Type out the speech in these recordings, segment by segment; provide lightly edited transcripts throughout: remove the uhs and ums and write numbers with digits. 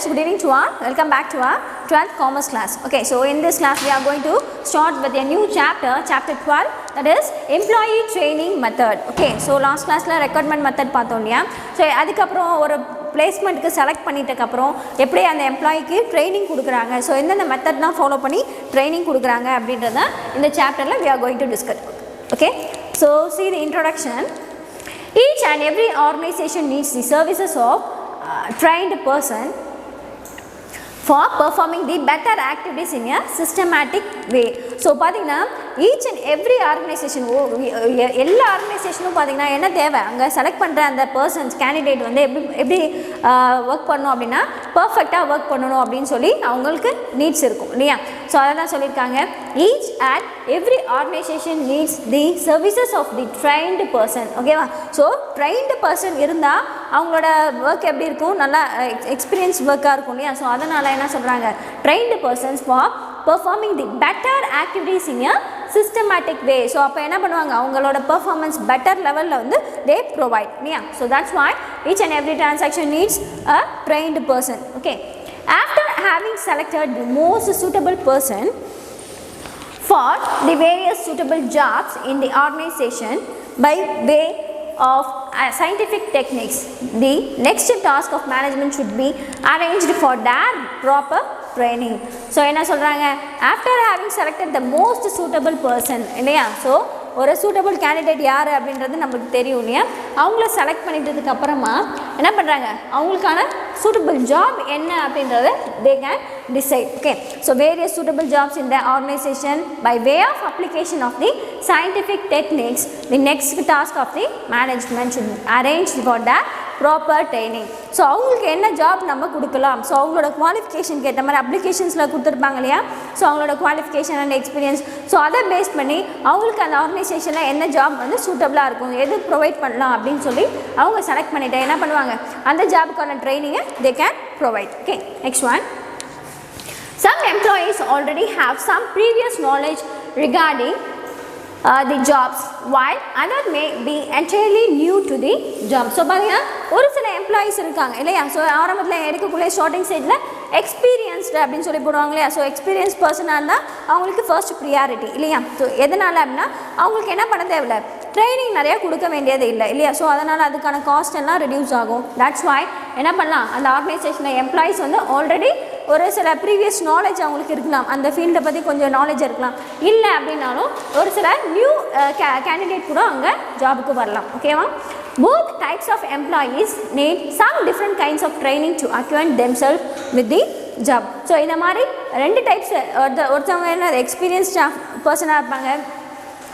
students, good evening to all. Welcome back to our 12th commerce class. Okay, so in this class we are going to start with a new chapter, chapter 12, that is employee training method. Okay, so last class la recruitment method பார்த்தோம் இல்லையா. So அதுக்கப்புறம் ஒரு பிளேஸ்மெண்ட்டுக்கு select பண்ணிட்டதுக்கப்புறம் எப்படி அந்த எம்ப்ளாயிக்கு training கொடுக்குறாங்க, so எந்தெந்த மெத்தட்லாம் follow பண்ணி training கொடுக்குறாங்க அப்படின்றத இந்த சாப்டரில் we are going to discuss. Okay, so see the introduction. Each and every organization needs the services of trained person for performing the better activities in a systematic way. So பார்த்தீங்கன்னா each and every organization எல்லா ஆர்கனைசேஷனும் பார்த்தீங்கன்னா என்ன தேவை, அங்கே select பண்ணுற அந்த persons candidate வந்து எப்படி ஒர்க் பண்ணணும் அப்படின்னா பர்ஃபெக்டாக ஒர்க் பண்ணணும் அப்படின்னு சொல்லி அவங்களுக்கு நீட்ஸ் இருக்கும் இல்லையா. ஸோ அதை தான் சொல்லியிருக்காங்க, each and every organization needs the services of the trained person. ஓகேவா. ஸோ ட்ரைன்டு பர்சன் இருந்தால் அவங்களோட ஒர்க் எப்படி இருக்கும், நல்லா எக்ஸ்பீரியன்ஸ் ஒர்க்காக இருக்கும் இல்லையா. ஸோ அதனால் என்ன சொல்கிறாங்க, trained persons for performing the better activities in a systematic way. So அப்போ என்ன பண்ணுவாங்க, அவங்களோட பெர்ஃபார்மன்ஸ் பெட்டர் லெவலில் வந்து they provide இல்லையா. So that's why each and every transaction needs a trained person. Okay, after having selected the most suitable person for the various suitable jobs in the organization by way of scientific techniques, the next task of management should be arranged for their proper training. So என்ன சொல்கிறாங்க, after having selected the most suitable person இல்லையா. So ஒரு suitable candidate யார் அப்படின்றது நம்மளுக்கு தெரியும் இல்லையா. அவங்கள செலக்ட் பண்ணிட்டதுக்கு அப்புறமா என்ன பண்ணுறாங்க, அவங்களுக்கான சூட்டபிள் ஜாப் என்ன அப்படின்றத they can decide. Okay, so various suitable jobs in the organization by way of application of the scientific techniques, the next task of the management should arrange for the proper training. So அவங்களுக்கு என்ன job நம்ம கொடுக்கலாம், so அவங்களோட குவாலிஃபிகேஷனுக்கு ஏற்ற மாதிரி அப்ளிகேஷன்ஸில் கொடுத்துருப்பாங்க இல்லையா. So அவங்களோட குவாலிஃபிகேஷன் அண்ட் எக்ஸ்பீரியன்ஸ், ஸோ அதை பேஸ் பண்ணி அவங்களுக்கு அந்த ஆர்கனைசேஷனில் என்ன ஜாப் வந்து சூட்டபிளாக இருக்கும், எது ப்ரொவைட் பண்ணலாம் அப்படின்னு சொல்லி அவங்க செலக்ட் பண்ணிவிட்டு என்ன பண்ணுவாங்க, அந்த ஜாபுக்கான ட்ரைனிங்கை they can provide. Okay, next one. Some employees already have some previous knowledge regarding the jobs, while others may be entirely new to the job. So பார்த்தீங்கன்னா ஒரு சில எம்ப்ளாயீஸ் இருக்காங்க இல்லையா. ஸோ ஆரம்பத்தில் எடுக்கக்கூடிய ஸ்டார்டிங் ஸ்டேஜில் எக்ஸ்பீரியன்ஸ்டு அப்படின்னு சொல்லி போடுவாங்க இல்லையா. ஸோ எக்ஸ்பீரியன்ஸ் பர்சனாக இருந்தால் அவங்களுக்கு ஃபர்ஸ்ட் ப்ரியாரிட்டி இல்லையா. ஸோ எதனால் அப்படின்னா அவங்களுக்கு என்ன பண்ண தேவையில்லை, ட்ரைனிங் நிறையா கொடுக்க வேண்டியது இல்லை இல்லையா. ஸோ அதனால் அதுக்கான காஸ்ட் எல்லாம் ரெடியூஸ் ஆகும். தட்ஸ் வாய் என்ன பண்ணலாம், அந்த ஆர்கனைசேஷனில் எம்ப்ளாயீஸ் வந்து ஆல்ரெடி ஒரு சில ப்ரீவியஸ் நாலேஜ் அவங்களுக்கு இருக்கலாம், அந்த ஃபீல்டை பற்றி கொஞ்சம் நாலேஜ் இருக்கலாம். இல்லை அப்படின்னாலும் ஒரு சில நியூ கேண்டிடேட் கூட அங்கே ஜாபுக்கு வரலாம். ஓகேவா. Both types of employees need some different kinds of training to acquaint themselves with the job. So இந்த மாதிரி ரெண்டு டைப்ஸ், ஒருத்தவங்க என்ன எக்ஸ்பீரியன்ஸ்ட் பர்சனாக இருப்பாங்க,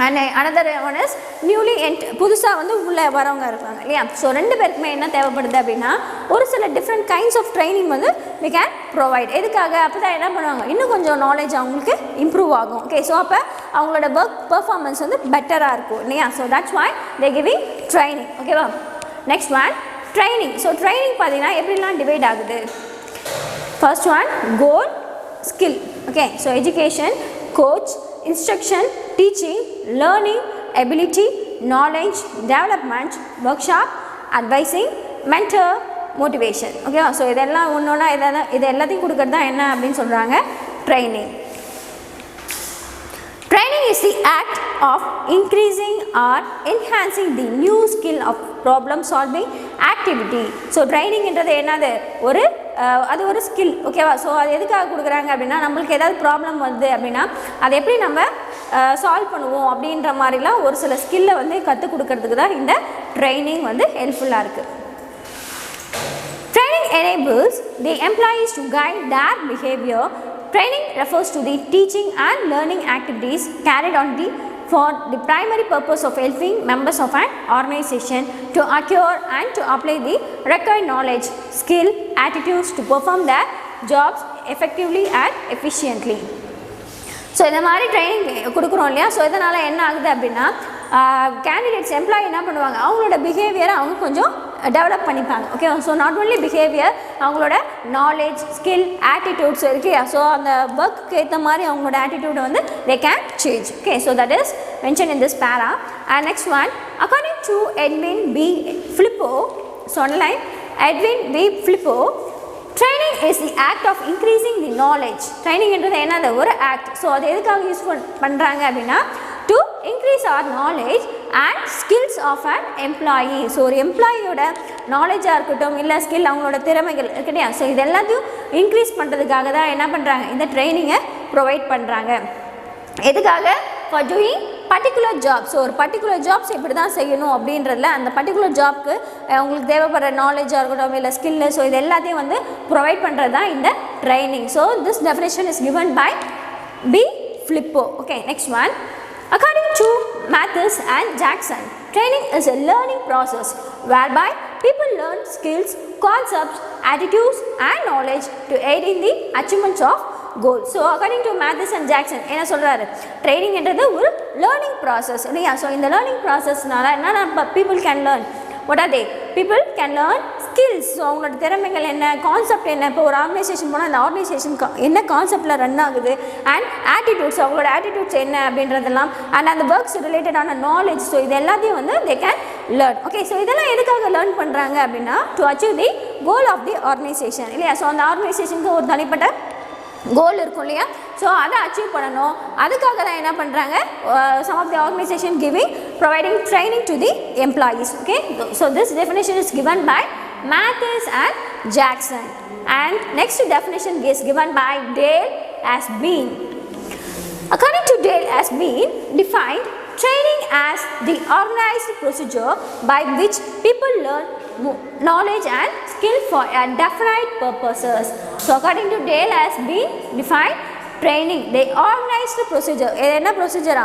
and another one is newly புதுசாக வந்து உள்ளே வரவங்க இருக்காங்க இல்லையா. ஸோ ரெண்டு பேருக்குமே என்ன தேவைப்படுது அப்படின்னா ஒரு சில டிஃப்ரெண்ட் கைண்ட்ஸ் ஆஃப் ட்ரைனிங் வந்து we can provide. எதுக்காக, அப்போ தான் என்ன பண்ணுவாங்க, இன்னும் கொஞ்சம் நாலேஜ் அவங்களுக்கு இம்ப்ரூவ் ஆகும். ஓகே, ஸோ அப்போ அவங்களோட ஒர்க் பர்ஃபார்மன்ஸ் வந்து பெட்டராக இருக்கும் இல்லையா. So that's why they giving training. ஓகேவா. Next one, training. So training பார்த்தீங்கன்னா எப்படிலாம் டிவைட் ஆகுது. First one, goal, skill. Okay, so education, coach, instruction, teaching, learning, ability, knowledge, development, workshop, advising, mentor, motivation. Okay, so இதெல்லாம் ஒன்றா இது எல்லாத்தையும் கொடுக்கறது தான் என்ன அப்படின்னு சொல்கிறாங்க, training. Training is the act of increasing or enhancing the new skill of problem solving activity. So ட்ரைனிங்கிறது என்னது, அது ஒரு ஸ்கில். ஓகேவா. ஸோ அது எதுக்காக கொடுக்குறாங்க அப்படின்னா நம்மளுக்கு ஏதாவது ப்ராப்ளம் வருது அப்படின்னா அதை எப்படி நம்ம சால்வ் பண்ணுவோம் அப்படின்ற மாதிரிலாம் ஒரு சில ஸ்கில்லை வந்து கற்றுக் கொடுக்கறதுக்கு தான் இந்த ட்ரைனிங் வந்து ஹெல்ப்ஃபுல்லாக இருக்குது. Training enables the employees to guide their behavior. Training refers to the teaching and learning activities carried on for the primary purpose of helping members of an organization to acquire and to apply the required knowledge, skill, attitudes to perform their jobs effectively and efficiently. So இந்த மாதிரி training கொடுக்குறோம் இல்லையா. So இதனால் என்ன ஆகுது அப்படின்னா candidates employee என்ன பண்ணுவாங்க, அவங்களோட பிஹேவியரை அவங்க கொஞ்சம் டெவலப் பண்ணிப்பாங்க. Okay, so not only behaviour, அவங்களோட நாலேஜ், ஸ்கில், ஆட்டிடியூட்ஸ் இருக்கு. ஸோ அந்த ஒர்க்கு ஏற்ற மாதிரி அவங்களோட ஆட்டிடியூடை வந்து they can change. Okay, so that is mentioned in this para. And next one, according to Edwin B. Flippo, so online Edwin B. Flippo, training training is the act of increasing the knowledge. Training என்றது என்னது ஒரு act. So அது எதுக்காக use பண்றாங்க அப்படின்னா to increase our knowledge and skills of an employee. So ஒரு எம்ப்ளாயியோட நாலேஜாக இருக்கட்டும் இல்லை ஸ்கில் அவங்களோட திறமைகள் இருக்கட்டையா, ஸோ இது எல்லாத்தையும் இன்க்ரீஸ் பண்ணுறதுக்காக தான் என்ன பண்ணுறாங்க, இந்த ட்ரைனிங்கை ப்ரொவைட் பண்ணுறாங்க. எதுக்காக? For doing particular job. So ஒரு பர்டிகுலர் ஜாப்ஸ் இப்படி தான் செய்யணும் அப்படின்றதுல அந்த பர்டிகுலர் ஜாப்க்கு உங்களுக்கு தேவைப்படுற நாலேஜாக இருக்கட்டும் இல்லை ஸ்கில்லு, ஸோ இது எல்லாத்தையும் வந்து ப்ரொவைட் பண்ணுறது தான் இந்த training. So this definition is given by B. Flippo. Okay, next one. According to Mathis and Jackson, training is a learning process whereby people learn skills, concepts, attitudes and knowledge to aid in the achievements of goals. So according to Mathis and Jackson என்ன சொல்றாரு, training என்றது ஒரு learning process இல்லையா. So இந்த learning ப்ராசஸ்னால என்னென்ன people can learn, what are they? People can learn skills. So அவங்களோட திறமைகள் என்ன, கான்செப்ட் என்ன, இப்போ ஒரு ஆர்கனைசேஷன் போனால் அந்த ஆர்கனைசேஷன் என்ன கான்செப்டில் ரன் ஆகுது, அண்ட் ஆட்டிடியூட்ஸ் அவங்களோட ஆட்டிடியூட்ஸ் என்ன அப்படின்றதெல்லாம், அண்ட் அந்த ஒர்க்ஸ் ரிலேட்டடான நாலேஜ். ஸோ இது எல்லாத்தையும் வந்து they can learn. Okay, so இதெல்லாம் எதுக்காக லேர்ன் பண்ணுறாங்க அப்படின்னா to achieve the goal of the organization இல்லையா. ஸோ அந்த ஆர்கனைசேஷனுக்கு ஒரு தனிப்பட்ட கோல் இருக்கும் இல்லையா, ஸோ அதை அச்சீவ் பண்ணணும். அதுக்காக தான் என்ன பண்ணுறாங்க, some of the organization providing training to the employees. Okay, so this definition is given by Mathis and Jackson, and next definition is given by Dale as being. According to Dale as being defined training as the organized procedure by which people learn knowledge and skill for a definite purposes. So according to Dale as being defined training, the organized procedure. இது என்ன ப்ரொசீஜரா,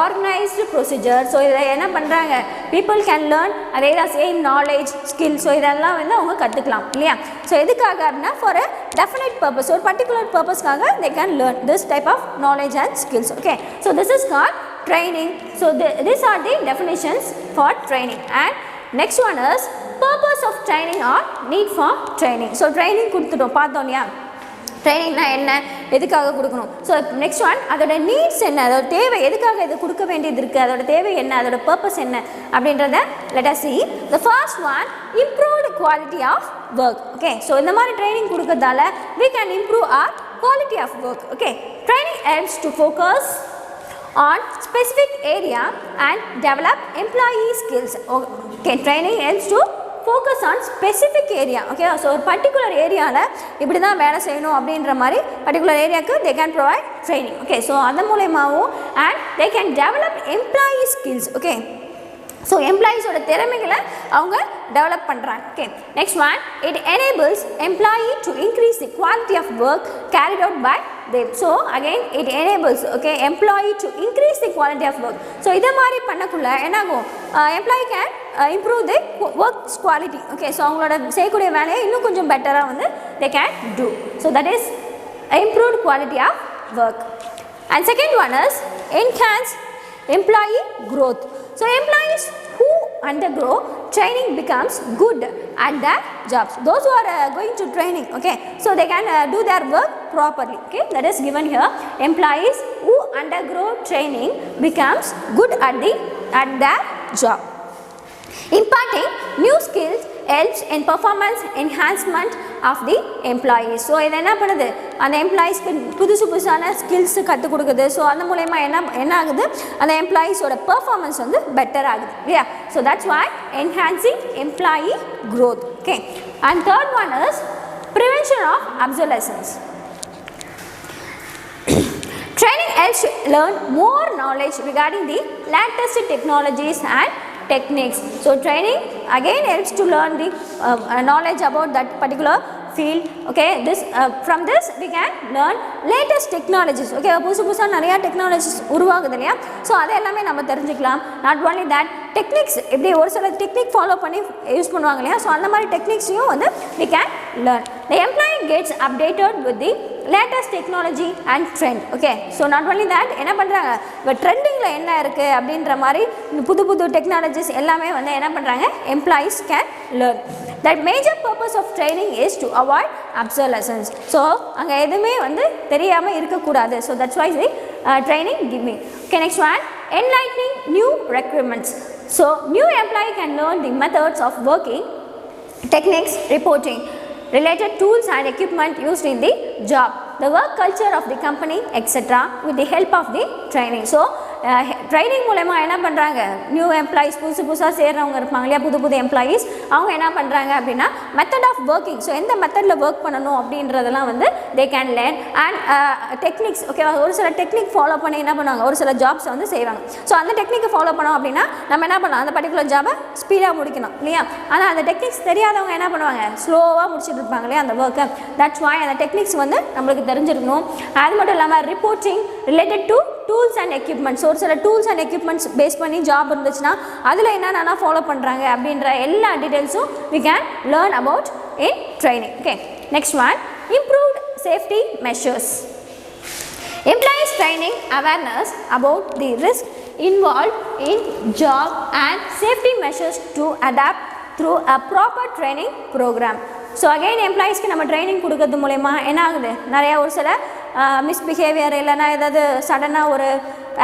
organised procedure. So இதை என்ன பண்ணுறாங்க, people can learn அதே தான் same knowledge skill. So இதெல்லாம் வந்து அவங்க கற்றுக்கலாம் இல்லையா. ஸோ எதுக்காக அப்படின்னா ஃபார் அ டெஃபினைட் பர்பஸ், ஒரு பர்டிகுலர் பர்பஸ்க்காக they can learn this type of knowledge and skills. Okay, so this is called training. So these are the definitions for training. And next one is purpose of training or need for training. So training கொடுத்துட்டோம் பார்த்தோம் இல்லையா, ட்ரைனிங்னா என்ன, எதுக்காக கொடுக்கணும். So next one அதோட needs என்ன, அதோட தேவை, எதுக்காக இது கொடுக்க வேண்டியது இருக்குது, அதோட தேவை என்ன, அதோட பர்பஸ் என்ன அப்படின்றத let us see. The first one, improved quality of work. Okay, so இந்த மாதிரி training கொடுக்கறதால we can improve our quality of work. Okay, training helps to focus on specific area and develop employee skills. Okay, training helps to focus on specific area. Okay, so ஒரு particular ஏரியாவில் இப்படி தான் வேலை செய்யணும் அப்படின்ற மாதிரி particular ஏரியாவுக்கு they can provide training. Okay, so அது மூலமாகவும் and they can develop employee skills. Okay, so எம்ப்ளாயீஸோட திறமைகளை அவங்க டெவலப் பண்ணுறாங்க. Okay, next one, it enables employee to increase the quality of work carried out by them. So again it enables okay employee to increase the quality of work. So இதை மாதிரி பண்ணக்குள்ள என்னாகும், employee can improve the works quality. Okay, so அவங்களோட செய்யக்கூடிய வேலையை இன்னும் கொஞ்சம் பெட்டராக வந்து they can do. So that is improved quality of work. And second one is enhance employee growth. So employees who undergo training becomes good at their jobs. Those who are going to training, okay, so they can do their work properly. Okay, that is given here. Employees who undergo training becomes good at their job. Imparting new skills helps in performance enhancement of the employees. So இது என்ன பண்ணுது, அந்த எம்ப்ளாயீஸ்க்கு புதுசான skills கற்றுக் கொடுக்குது. So அந்த மூலயமா என்ன ஆகுது, அந்த எம்ப்ளாயீஸோட பெர்ஃபார்மன்ஸ் வந்து பெட்டர் ஆகுது இல்லையா. So that's why enhancing employee growth. Okay, and third one is prevention of obsolescence. Training helps to learn more knowledge regarding the latest technologies and techniques. So training again helps to learn the knowledge about that particular field. Okay, this from this we can learn latest technologies. Okay, புதுசா நிறைய technologies உருவாகுது இல்லையா. So அதை எல்லாமே நம்ம தெரிஞ்சுக்கலாம். Not only that, techniques இப்படி ஒரு சில டெக்னிக் ஃபாலோ பண்ணி யூஸ் பண்ணுவாங்க இல்லையா. ஸோ அந்த மாதிரி டெக்னிக்ஸையும் வந்து we can learn. The employee gets updated with the latest technology and trend. Okay, so not only that, என்ன பண்ணுறாங்க, இப்போ ட்ரெண்டிங்கில் என்ன இருக்குது அப்படின்ற மாதிரி புது டெக்னாலஜிஸ் எல்லாமே வந்து என்ன பண்ணுறாங்க, employees can learn. That major purpose of training is to avoid obsolescence. So அங்கே எதுவுமே வந்து தெரியாமல் இருக்கக்கூடாது. So that's why the training give me. Okay, next one, enlightening new recruitments. So new employee can learn the methods of working, techniques, reporting, related tools and equipment used in the job, the work culture of the company, etc. with the help of the training. So training மூலமா என்ன பண்ணுறாங்க, new employees புதுசாக சேர்றவங்க இருப்பாங்க இல்லையா, புது employees அவங்க என்ன பண்ணுறாங்க அப்படின்னா மெத்தட் ஆஃப் ஒர்க்கிங், ஸோ எந்த மெத்தடில் ஒர்க் பண்ணணும் அப்படின்றதெல்லாம் வந்து they can learn and techniques. ஓகேவா, ஒரு சில டெக்னிக் ஃபாலோ பண்ணி என்ன பண்ணுவாங்க, ஒரு சில ஜாப்ஸை வந்து செய்வாங்க. ஸோ அந்த டெக்னிக்கை ஃபாலோ பண்ணோம் அப்படின்னா நம்ம என்ன பண்ணலாம், அந்த பர்டிகுலர் ஜாபை ஸ்பீடாக முடிக்கணும் இல்லையா. ஆனால் அந்த டெக்னிக்ஸ் தெரியாதவங்க என்ன பண்ணுவாங்க, ஸ்லோவாக முடிச்சுட்டு இருப்பாங்க இல்லையா அந்த ஒர்க்கை. தட்ஸ் வாய் அந்த டெக்னிக்ஸ் வந்து நம்மளுக்கு தெரிஞ்சிருக்கணும். அது மட்டும் இல்லாமல் reporting related to tools and equipments, ஒரு சில டூல்ஸ் அண்ட் எக்யூப்மெண்ட்ஸ் பேஸ் பண்ணி ஜாப் இருந்துச்சுன்னா அதில் என்னென்னா ஃபாலோ பண்ணுறாங்க அப்படின்ற எல்லா டீட்டெயில்ஸும் we can learn about in training. Okay, next one, improved safety measures. Employees training awareness about the risk involved in job and safety measures to adapt through a proper training program. So again எம்ப்ளாயீஸ்க்கு நம்ம training கொடுக்கறது மூலயமா என்ன ஆகுது, நிறையா ஒரு சில misbehaviour இல்லைனா ஏதாவது சடனாக ஒரு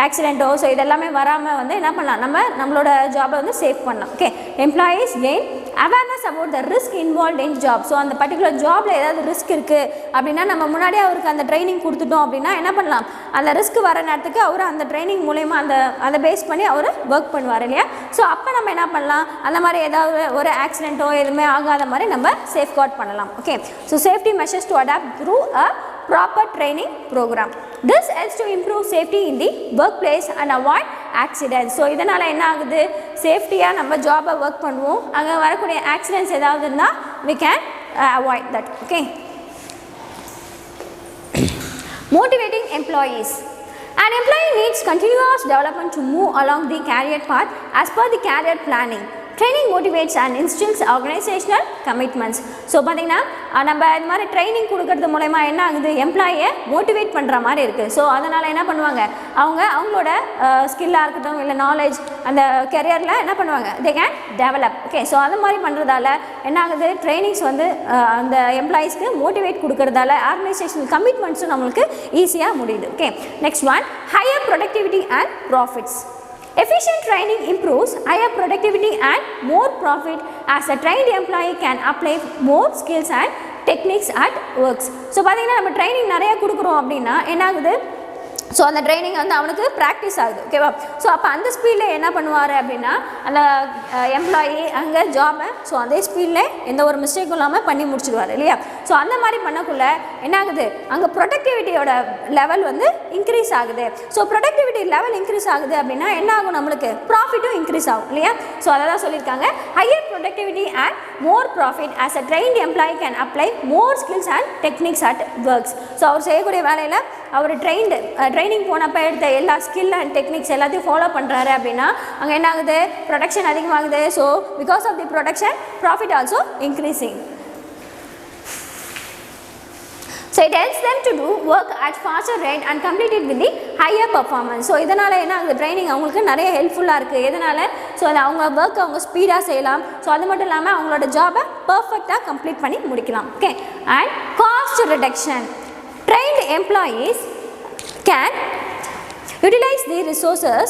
ஆக்சிடென்ட்டோ ஸோ இதெல்லாமே வராமல் வந்து என்ன பண்ணலாம், நம்மளோட ஜாபை வந்து சேவ் பண்ணலாம். Okay, employees gain awareness about the risk involve in job. So அந்த பர்டிகுலர் ஜாபில் ஏதாவது ரிஸ்க் இருக்குது அப்படின்னா நம்ம முன்னாடியே அவருக்கு அந்த ட்ரைனிங் கொடுத்துட்டோம் அப்படின்னா என்ன பண்ணலாம், அந்த ரிஸ்க் வர நேரத்துக்கு அவர் அந்த ட்ரைனிங் மூலயமா அதை பேஸ் பண்ணி அவர் ஒர்க் பண்ணுவார் இல்லையா. ஸோ அப்போ நம்ம என்ன பண்ணலாம், அந்த மாதிரி ஏதாவது ஒரு ஆக்சிடென்ட்டோ எதுவுமே ஆகாத மாதிரி நம்ம சேஃப்கார்ட் பண்ணலாம். Okay, so safety measures to adopt through a proper training program. This helps to improve safety in the workplace and avoid accidents. So இதனால என்ன ஆகுது, சேஃப்டியாக நம்ம ஜாபை ஒர்க் பண்ணுவோம், அங்கே வரக்கூடிய ஆக்சிடென்ட்ஸ் ஏதாவது இருந்தால் we can avoid that. Okay, motivating employees. An employee needs continuous development to move along the career path as per the career planning. Training motivates and instills organizational commitments. So பார்த்திங்கன்னா நம்ம இது மாதிரி training கொடுக்கறது மூலமா என்ன ஆகுது, எம்ப்ளாயை motivate பண்ணுற மாதிரி இருக்குது. ஸோ அதனால் என்ன பண்ணுவாங்க, அவங்களோட ஸ்கில்லாக இருக்கட்டும் இல்லை நாலேஜ் அந்த கெரியரில் என்ன பண்ணுவாங்க, they can develop. Okay, so அது மாதிரி பண்ணுறதால என்ன ஆகுது, ட்ரைனிங்ஸ் வந்து அந்த எம்ப்ளாயீஸ்க்கு மோட்டிவேட் கொடுக்கறதால ஆர்கனைசேஷனல் கமிட்மெண்ட்ஸும் நம்மளுக்கு ஈஸியாக முடியுது. Okay, next one, higher productivity and profits. Efficient training improves higher productivity and more profit as a trained employee can apply more skills and techniques at works. So பார்த்தீங்கன்னா நம்ம training நிறையா கொடுக்குறோம் அப்படின்னா என்ன ஆகுது, ஸோ அந்த ட்ரைனிங் வந்து அவனுக்கு ப்ராக்டிஸ் ஆகுது. ஓகேவா, ஸோ அப்போ அந்த ஸ்பீடில் என்ன பண்ணுவார் அப்படின்னா அந்த எம்ப்ளாயி அங்கே ஜாபை ஸோ அதே ஸ்பீடில் எந்த ஒரு மிஸ்டேக்கும் இல்லாமல் பண்ணி முடிச்சிடுவார் இல்லையா. ஸோ அந்த மாதிரி பண்ணக்குள்ள என்ன ஆகுது, அங்கே ப்ரொடக்டிவிட்டியோட லெவல் வந்து இன்க்ரீஸ் ஆகுது. ஸோ ப்ரொடக்டிவிட்டி லெவல் இன்க்ரீஸ் ஆகுது அப்படின்னா என்ன ஆகும், நம்மளுக்கு ப்ராஃபிட்டும் இன்க்ரீஸ் ஆகும் இல்லையா. ஸோ அதை தான் சொல்லியிருக்காங்க, higher productivity and more profit as a trained employee can apply more skills and techniques at works. So அவர் செய்யக்கூடிய வேலையில் அவர் ட்ரைனிங் போனப்போ எடுத்த எல்லா ஸ்கில் அண்ட் டெக்னிக்ஸ் எல்லாத்தையும் ஃபாலோ பண்ணுறாரு அப்படின்னா அங்கே என்ன ஆகுது, ப்ரொடக்ஷன் அதிகமாகுது. So because of the production profit also increasing. So it helps them to do work at faster rate and complete it with the higher performance. So இதனால் என்ன ஆகுது, ட்ரைனிங் அவங்களுக்கு நிறைய ஹெல்ப்ஃபுல்லாக இருக்குது. எதனால், ஸோ அது அவங்க ஒர்க் அவங்க ஸ்பீடாக செய்யலாம். ஸோ அது மட்டும் இல்லாமல் அவங்களோட ஜாபை பர்ஃபெக்டாக கம்ப்ளீட் பண்ணி முடிக்கலாம். Okay, and cost reduction. Trained employees can utilize the resources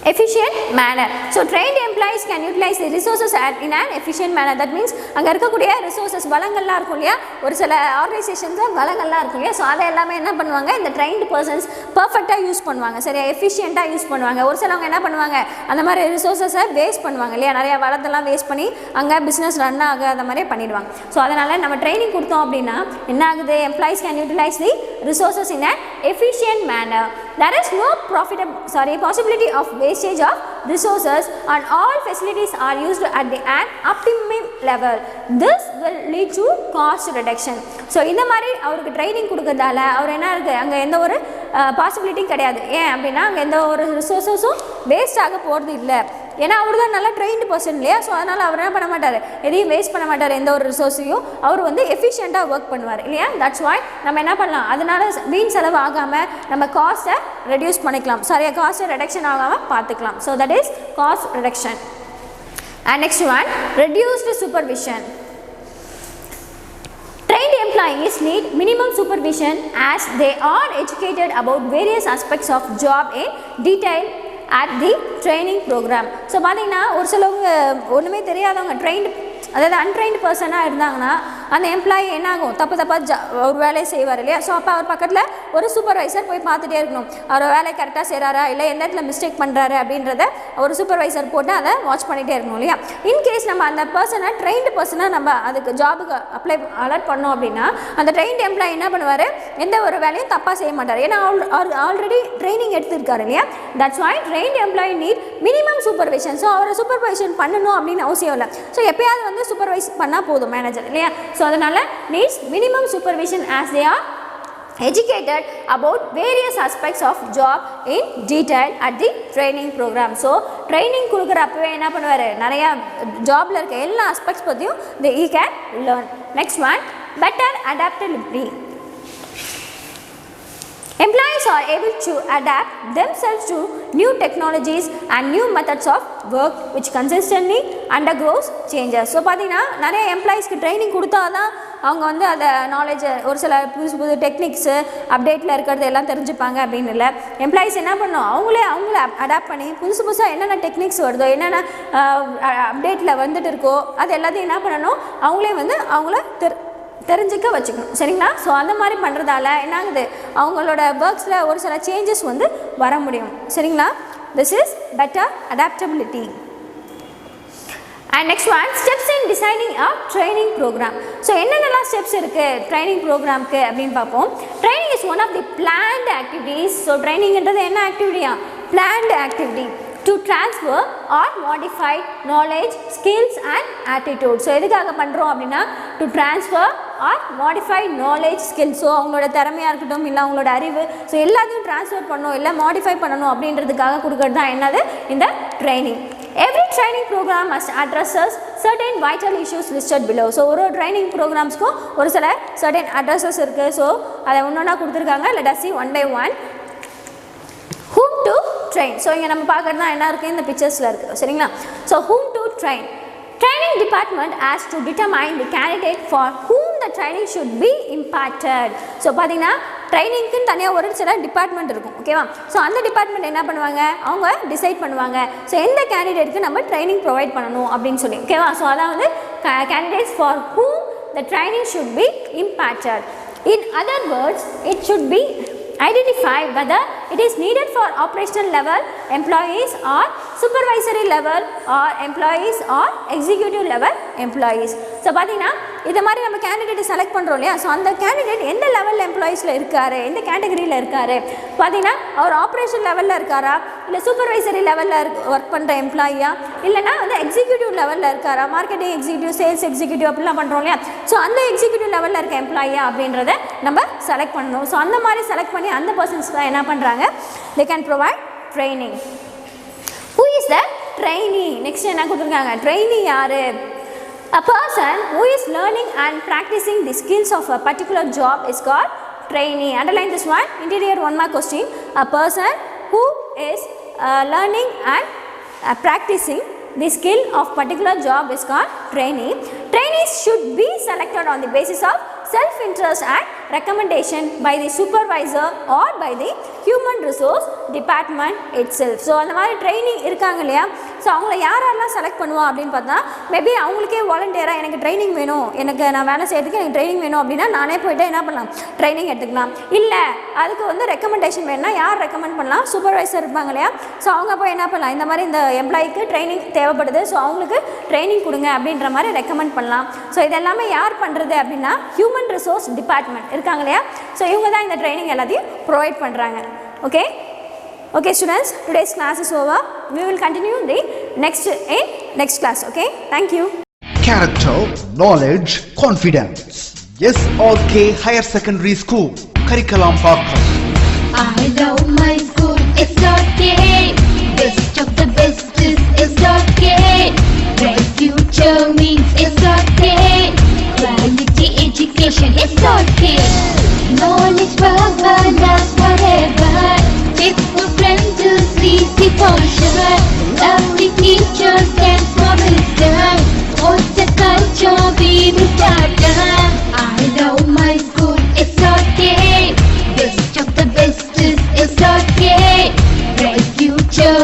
efficient manner. So trained employees can utilize the resources in an efficient manner. That means அங்கே இருக்கக்கூடிய ரிசோர்ஸஸ் வளங்கள்லாம் இருக்கும் இல்லையா, ஒரு சில ஆர்கனைசேஷன்ஸில் வளங்கள்லாம் இருக்கும் இல்லையா. ஸோ அதை எல்லாமே என்ன பண்ணுவாங்க, இந்த ட்ரைன்டு பர்சன்ஸ் பர்ஃபெக்டாக யூஸ் பண்ணுவாங்க, சரியா எஃபிஷியண்ட்டாக யூஸ் பண்ணுவாங்க. ஒரு சிலவங்க என்ன பண்ணுவாங்க, அந்த மாதிரி ரிசோர்ஸஸை வேஸ்ட் பண்ணுவாங்க இல்லையா, நிறையா வளத்தெல்லாம் வேஸ்ட் பண்ணி அங்கே பிஸ்னஸ் ரன் ஆகாத மாதிரியே பண்ணிடுவாங்க. ஸோ அதனால் நம்ம ட்ரைனிங் கொடுத்தோம் அப்படின்னா என்ன ஆகுது, employees can utilize the resources in an efficient manner. There is no possibility of wastage of resources and all facilities are used at an optimum level. This will lead to cost reduction. So இந்த மாதிரி அவருக்கு training கொடுக்கறதால அவர் என்ன இருக்குது, அங்கே எந்த ஒரு பாசிபிலிட்டியும் கிடையாது. ஏன் அப்படின்னா அங்கே எந்த ஒரு ரிசோர்ஸஸும் வேஸ்ட் ஆக போகிறது இல்லை. ஏன்னா அவர் தான் நல்லா ட்ரெயின்டு பர்சன் இல்லையா. ஸோ அதனால் அவர் என்ன பண்ண மாட்டார், எதையும் வேஸ்ட் பண்ண மாட்டார், எந்த ஒரு ரிசோர்ஸையும் அவர் வந்து எஃபிஷியண்ட்டாக ஒர்க் பண்ணுவார் இல்லையா. தட்ஸ் வாய் நம்ம என்ன பண்ணலாம், அதனால் வீண் செலவு ஆகாமல் நம்ம காஸ்ட்டை ரெடியூஸ் பண்ணிக்கலாம், சரியாக காஸ்ட்டை ரெடக்ஷன் ஆகாமல் பார்த்துக்கலாம். So that is cost reduction. And next one, reduced supervision. Trained employees need minimum supervision as they are educated about various aspects of job in detail at the training program. So பார்த்தீங்கன்னா ஒரு சிலவங்க ஒன்றுமே தெரியாதவங்க trained அதாவது untrained பர்சனாக இருந்தாங்கன்னா அந்த employee என்ன ஆகும் தப்பாக ஒரு வேலையை செய்வார் இல்லையா. ஸோ அப்போ அவர் பக்கத்தில் ஒரு சூப்பர்வைசர் போய் பார்த்துட்டே இருக்கணும், அவர் வேலையை கரெக்டாக செய்கிறாரா இல்லை எந்த இடத்துல மிஸ்டேக் பண்ணுறாரு அப்படின்றத ஒரு சூப்பர்வைசர் போட்டு அதை வாட்ச் பண்ணிகிட்டே இருக்கணும் இல்லையா. இன்கேஸ் நம்ம அந்த பர்சனை ட்ரெயின்டு பர்சனாக நம்ம அதுக்கு ஜாபுக்கு அலர்ட் பண்ணோம் அப்படின்னா அந்த ட்ரெயின்டு எம்ப்ளாயி என்ன பண்ணுவார், எந்த ஒரு வேலையும் தப்பாக செய்ய மாட்டார், ஏன்னா ஆல்ரெடி ட்ரைனிங் எடுத்துருக்காரு இல்லையா. That's why trained employee need minimum supervision. So அவரை சூப்பர்வைசன் பண்ணணும் அப்படின்னு அவசியம் இல்லை. ஸோ எப்பயாவது வந்து சூப்பர்வைஸ் பண்ணால் போதும் மேனேஜர் இல்லையா. ஸோ அதனால் needs minimum supervision as they are educated about various aspects of job in detail at the training program. So training கொடுக்குறப்பவே என்ன பண்ணுவார், நிறையா ஜாபில் இருக்க எல்லா ஆஸ்பெக்ட்ஸ் பற்றியும் he can learn. Next one, better adaptability. Employees are able to adapt themselves to new technologies and new methods of work which consistently undergoes changes. So பார்த்தீங்கன்னா நிறைய எம்ப்ளாயீஸ்க்கு training கொடுத்தா தான் அவங்க வந்து அதை நாலேஜை ஒரு சில புது டெக்னிக்ஸு அப்டேட்டில் இருக்கிறது எல்லாம் தெரிஞ்சுப்பாங்க அப்படின்னு இல்லை. எம்ப்ளாயீஸ் என்ன பண்ணணும், அவங்களே அடாப்ட் பண்ணி புதுசாக என்னென்ன டெக்னிக்ஸ் வருதோ என்னென்ன அப்டேட்டில் வந்துட்டு இருக்கோ அது எல்லாத்தையும் என்ன பண்ணணும், அவங்களே வந்து அவங்கள தெரிஞ்சுக்க வச்சுக்கணும் சரிங்களா. ஸோ அந்த மாதிரி பண்ணுறதால என்ன ஆகுது, அவங்களோட ஒர்க்ஸில் ஒரு சில சேஞ்சஸ் வந்து வர முடியும் சரிங்களா. This is better adaptability. And next one, steps in designing a training program. So என்னென்னலாம் ஸ்டெப்ஸ் இருக்குது ட்ரைனிங் ப்ரோக்ராம்க்கு அப்படின்னு பார்ப்போம். Training is one of the planned activities. So ட்ரைனிங்கிறது என்ன ஆக்டிவிட்டியா, planned activity to transfer or modify knowledge, skills and attitude. So எதுக்காக பண்ணுறோம் அப்படின்னா to transfer or modify knowledge, skills. So அவங்களோட திறமையாக இருக்கட்டும் இல்லை அவங்களோட அறிவு, ஸோ எல்லாத்தையும் ட்ரான்ஸ்ஃபர் பண்ணணும் இல்லை மாடிஃபை பண்ணணும் அப்படின்றதுக்காக கொடுக்கறது தான் என்னது இந்த training. Every training program must addresses certain vital issues listed below. So ஒரு ட்ரைனிங் ப்ரோக்ராம்ஸ்க்கும் ஒரு சில certain addresses இருக்குது. ஸோ அதை ஒன்றா கொடுத்துருக்காங்க. Let us see one by one. Whom to train. So இங்கே நம்ம பார்க்குறது தான் என்ன இருக்குது இந்த பிக்சர்ஸில் இருக்குது சரிங்களா. So whom to train. Training department has to determine the candidate for whom the training should be imparted. So பார்த்தீங்கன்னா ட்ரைனிங்க்குன்னு தனியாக ஒரு சில டிபார்ட்மெண்ட் இருக்கும் ஓகேவா. ஸோ அந்த டிபார்ட்மெண்ட் என்ன பண்ணுவாங்க, அவங்க டிசைட் பண்ணுவாங்க ஸோ எந்த கேண்டிடேட்டுக்கு நம்ம ட்ரைனிங் ப்ரொவைட் பண்ணணும் அப்படின்னு சொல்லி ஓகேவா. ஸோ அதான் வந்து candidates for whom the training should be imparted. In other words, it should be identify whether it is needed for operational level employees or supervisory level or employees or executive level employees. So பார்த்தீங்கன்னா இதை மாதிரி நம்ம கேண்டிடேட்டை select பண்ணுறோம் இல்லையா. ஸோ அந்த candidate எந்த லெவலில் எம்ப்ளாயீஸில் இருக்கார், எந்த கேட்டகரியில் இருக்கார், பார்த்தீங்கன்னா அவர் ஆப்ரேஷன் லெவலில் இருக்காரா இல்லை சூப்பர்வைசரி லெவலில் ஒர்க் பண்ணுற எம்ப்ளாயியா இல்லைனா வந்து எக்ஸிக்யூட்டிவ் லெவலில் இருக்காரா, மார்க்கெட்டிங் எக்ஸிக்யூட்டிவ் சேல்ஸ் எக்ஸிக்யூட்டிவ் அப்படிலாம் பண்ணுறோம் இல்லையா. ஸோ அந்த எக்ஸிக்யூட்டிவ் லெவலில் இருக்க எம்ப்ளாயியா அப்படின்றத நம்ம செலக்ட் பண்ணணும். ஸோ அந்த மாதிரி செலக்ட் பண்ணி அந்த பர்சன்ஸ் தான் என்ன பண்ணுறாங்க, they can provide training. Who is the trainee? Next என்ன கொடுத்துருக்காங்க, trainee யார், a person who is learning and practicing the skills of a particular job is called trainee. Underline this one, interior one mark question. A person who is learning and practicing the skill of particular job is called trainee. Trainees should be selected on the basis of self-interest and recommendation by the supervisor or by the human resource department itself. So அந்த மாதிரி training இருக்காங்க இல்லையா. So அவங்கள யாரெல்லாம் select பண்ணுவோம் அப்படின்னு பார்த்தா maybe அவங்களுக்கே வாலண்டியராக எனக்கு ட்ரைனிங் வேணும், எனக்கு நான் வேலை செய்யறதுக்கு எனக்கு ட்ரைனிங் வேணும் அப்படின்னா நானே போய்ட்டு என்ன பண்ணலாம், ட்ரைனிங் எடுத்துக்கலாம். இல்லை அதுக்கு வந்து ரெக்கமெண்டேஷன் வேணும்னா யார் ரெக்கமெண்ட் பண்ணலாம், சூப்பர்வைசர் இருப்பாங்க இல்லையா. ஸோ அவங்க போய் என்ன பண்ணலாம், இந்த மாதிரி இந்த எம்ப்ளாய்க்கு ட்ரைனிங் தேவைப்படுது ஸோ அவங்களுக்கு ட்ரைனிங் கொடுங்க அப்படின்ற மாதிரி ரெக்கமெண்ட் பண்ணலாம். ஸோ இதெல்லாமே யார் பண்ணுறது அப்படின்னா ஹியூமன் ரிசோர்ஸ் டிபார்ட்மெண்ட் இருக்காங்க இல்லையா. ஸோ இவங்க தான் இந்த ட்ரைனிங் எல்லாத்தையும் ப்ரொவைட் பண்ணுறாங்க. Okay students, today's class is over. We will continue the next class. Okay, thank you. Character, knowledge, confidence. SRK Higher Secondary School curriculum பார்ப்போம். I love my school, SRK. Best of the best is SRK. Bright future means SRK. Quality education SRK. Knowledge forever, last forever. Faithful friends to see the function. Lovely teachers and promise them. What's the culture we will start? I love my school, SRK. Best of the best is SRK. Bright future.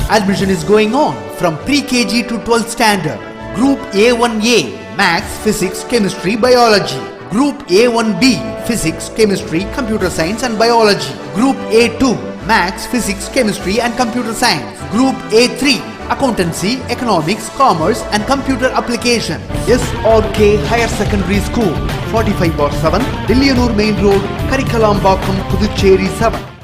Admission is going on from pre-KG to 12th standard. Group A1A, Maths, Physics, Chemistry, Biology. Group A1B, Physics, Chemistry, Computer Science and Biology. Group A2, Maths, Physics, Chemistry and Computer Science. Group A3, Accountancy, Economics, Commerce and Computer Application. SRK Higher Secondary School, 45/7, Dillianur Main Road, Karikalambakkam, Puducherry 7.